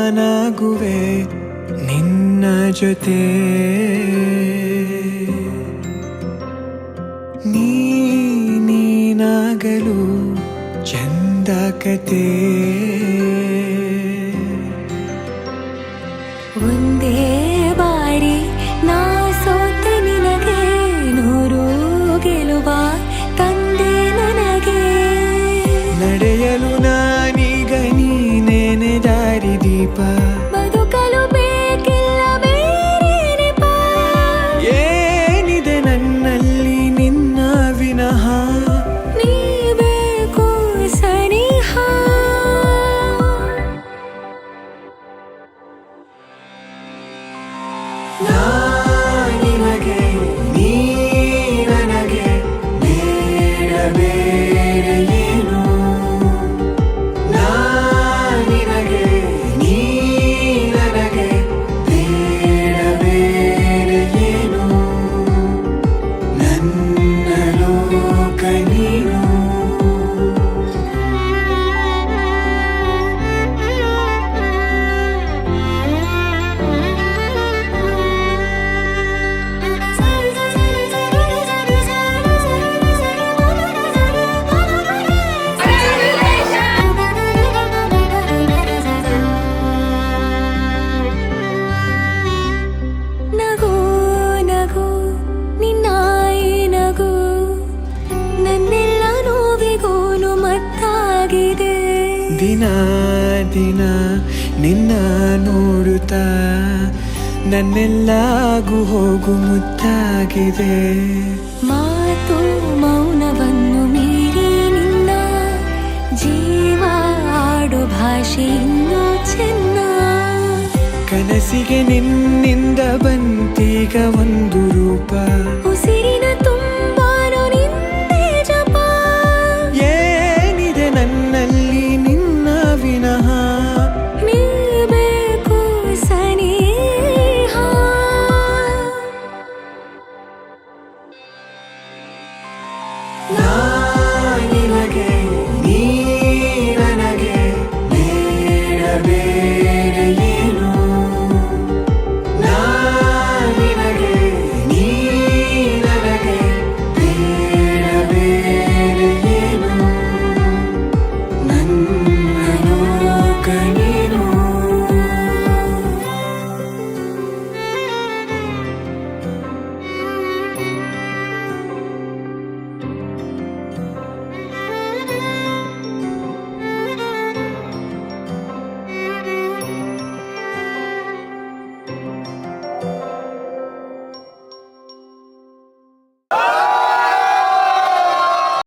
ನಾನಾಗುವೆ ನಿನ್ನ ಜೊತೆ ನೀನಾಗಲು ಚಂದ ಕತೆ ಒಂದೇ ಬಾರಿ ನಾ ಸೋತ ನಿನಗೆ ನೂರು ಗೆಲುವ ತಂದೆ ನನಗೆ ನಡೆಯಲು ನಾನೀಗ ನೀನೇನೆ ದಾರಿ ದೀಪ ಬದುಕಲು ಬೇಕಿಲ್ಲ ಬೇರೆ ನೆಪ ಏನಿದೆ ನನ್ನಲ್ಲಿ ನಿನ್ನ ವಿನಃ ನೀ ಬೇಕು ಸನಿಹ ನಿನಗೆ ನೀ ನನಗೆ ಬೇಡ ಬೇರೆ ಏನು ನಿನಗೆ ನೀ ನನಗೆ ಬೇಡ ಬೇರೆ ಏನು ನನ್ನ ಲೋಕ ನೀನು ನಗು ನಗು ನಿನ್ನಾಯಿ ನಗು ನನ್ನೆಲ್ಲ ನೋವಿಗೂನು ಮತ್ತಾಗಿದೆ ದಿನ ದಿನ ನಿನ್ನ ನೋಡುತ್ತಾ ನನ್ನೆಲ್ಲಾಗು ಹೋಗು ಮುತ್ತಾಗಿದೆ ಮಾತು ಮೌನವನ್ನು ಮೀರಿ ನಿನ್ನ ಜೀವ ಆಡೋ ಭಾಷೆ ಇನ್ನೂ ಚೆನ್ನ ಕನಸಿಗೆ ನಿನ್ನಿಂದ ಬಂತೀಗ ಒಂದು ರೂಪ ಉಸಿರಿನ ತುಂಬ